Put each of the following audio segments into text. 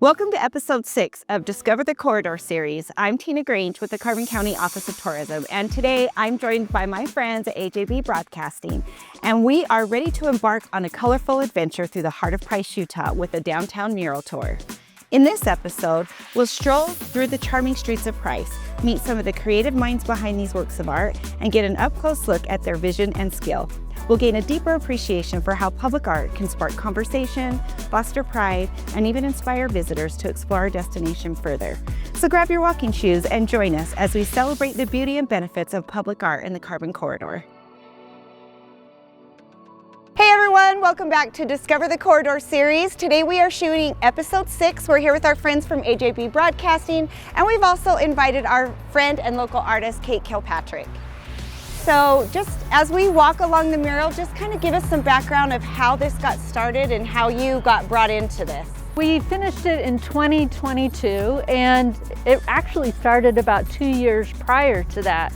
Welcome to episode 6 of Discover the Corridor series. I'm Tina Grange with the Carbon County Office of Tourism, and today I'm joined by my friends at AJB Broadcasting, and we are ready to embark on a colorful adventure through the heart of Price, Utah with a downtown mural tour. In this episode, we'll stroll through the charming streets of Price, meet some of the creative minds behind these works of art, and get an up-close look at their vision and skill. We'll gain a deeper appreciation for how public art can spark conversation, foster pride, and even inspire visitors to explore our destination further. So grab your walking shoes and join us as we celebrate the beauty and benefits of public art in the Carbon Corridor. Hey everyone, welcome back to Discover the Corridor series. Today we are shooting episode 6. We're here with our friends from AJB Broadcasting, and we've also invited our friend and local artist, Kate Kilpatrick. So just as we walk along the mural, just kind of give us some background of how this got started and how you got brought into this. We finished it in 2022, and it actually started about 2 years prior to that.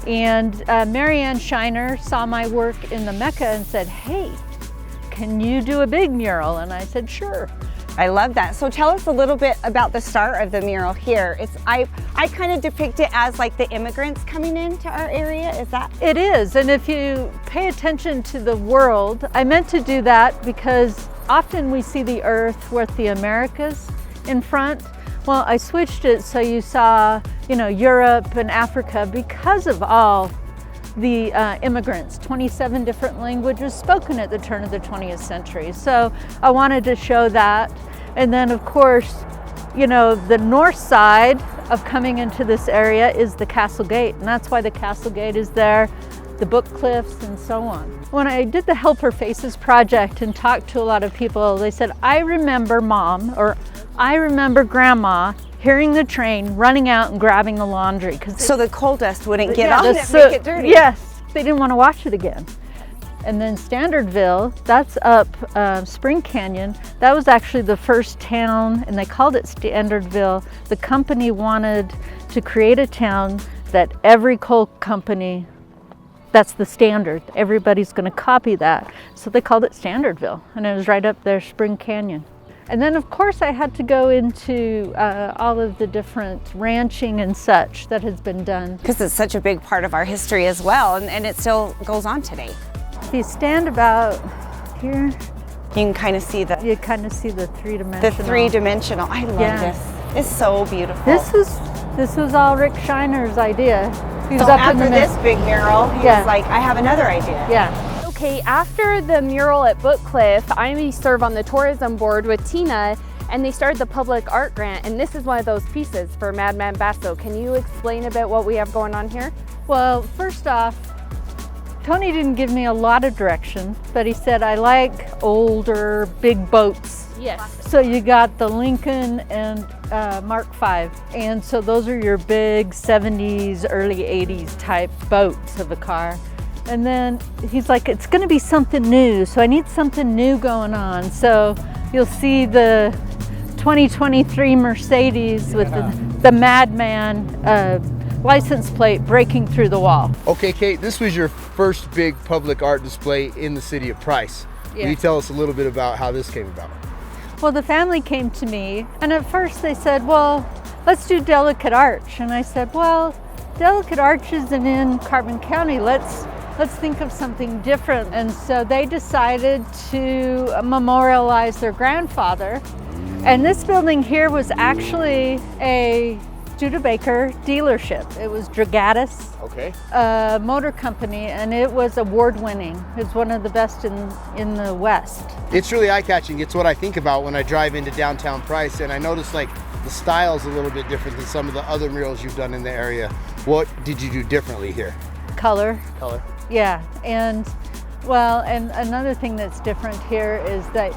And Marianne Shiner saw my work in the Mecca and said, "Hey, can you do a big mural?" And I said, "Sure." I love that. So tell us a little bit about the start of the mural here. I kind of depict it as like the immigrants coming into our area. Is that? It is, and if you pay attention to the world, I meant to do that because often we see the earth with the Americas in front. Well, I switched it so you saw, Europe and Africa because of all the immigrants, 27 different languages spoken at the turn of the 20th century. So I wanted to show that. And then of course, the north side of coming into this area is the Castle Gate, and that's why the Castle Gate is there, the Bookcliffs and so on. When I did the Helper Faces project and talked to a lot of people, they said, "I remember Mom," or "I remember Grandma hearing the train, running out and grabbing the laundry." So the coal dust wouldn't get on it and make it dirty. Yes, they didn't want to wash it again. And then Standardville, that's up Spring Canyon. That was actually the first town, and they called it Standardville. The company wanted to create a town that every coal company, that's the standard. Everybody's going to copy that. So they called it Standardville, and it was right up there, Spring Canyon. And then of course I had to go into all of the different ranching and such that has been done. Because it's such a big part of our history as well, and it still goes on today. If you stand about here, you can kind of see the... You kind of see the three-dimensional. The three-dimensional. I love this. It's so beautiful. This was all Rick Shiner's idea. He was so up after in this big mural, he was like, I have another idea. Yeah. Okay, after the mural at Bookcliff, I serve on the tourism board with Tina, and they started the public art grant, and this is one of those pieces for Madman Basso. Can you explain a bit what we have going on here? Well, first off, Tony didn't give me a lot of direction, but he said, I like older, big boats. Yes. So you got the Lincoln and Mark V, and so those are your big 70s, early 80s type boats of a car. And then he's like, it's going to be something new, so I need something new going on. So you'll see the 2023 Mercedes with the Madman license plate breaking through the wall. Okay, Kate, this was your first big public art display in the city of Price. Yeah. Can you tell us a little bit about how this came about? Well, the family came to me, and at first they said, well, let's do Delicate Arch. And I said, well, Delicate Arch isn't in Carbon County. Let's think of something different. And so they decided to memorialize their grandfather. And this building here was actually a Studebaker dealership. It was Dragatis, okay, a motor company, and it was award-winning. It's one of the best in the West. It's really eye-catching. It's what I think about when I drive into downtown Price, and I notice like the style's a little bit different than some of the other murals you've done in the area. What did you do differently here? Color. Color. Yeah, and another thing that's different here is that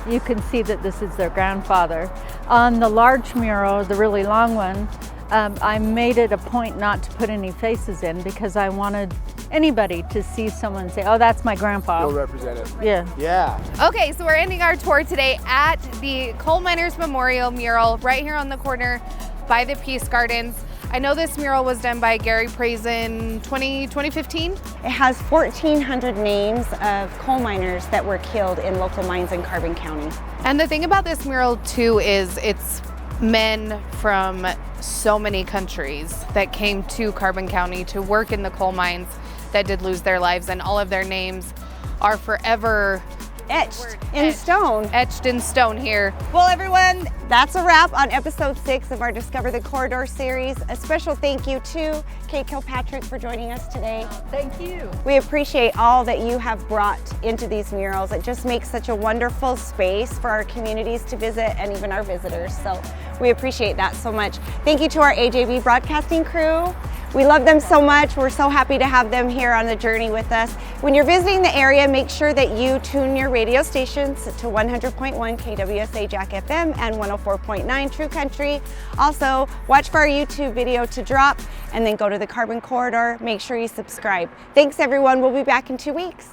you can see that this is their grandfather. On the large mural, the really long one, I made it a point not to put any faces in because I wanted anybody to see someone say, oh, that's my grandpa. You'll represent it. Yeah. Yeah. Okay, so we're ending our tour today at the Coal Miners Memorial mural right here on the corner by the Peace Gardens. I know this mural was done by Gary Praise in 2015. It has 1,400 names of coal miners that were killed in local mines in Carbon County. And the thing about this mural too is it's men from so many countries that came to Carbon County to work in the coal mines that did lose their lives, and all of their names are forever Etched in stone. Etched in stone here. Well, everyone, that's a wrap on episode 6 of our Discover the Corridor series. A special thank you to Kate Kilpatrick for joining us today. Thank you. We appreciate all that you have brought into these murals. It just makes such a wonderful space for our communities to visit and even our visitors. So we appreciate that so much. Thank you to our AJB broadcasting crew. We love them so much. We're so happy to have them here on the journey with us. When you're visiting the area, make sure that you tune your radio stations to 100.1 KWSA Jack FM and 104.9 True Country. Also, watch for our YouTube video to drop and then go to the Carbon Corridor. Make sure you subscribe. Thanks everyone. We'll be back in 2 weeks.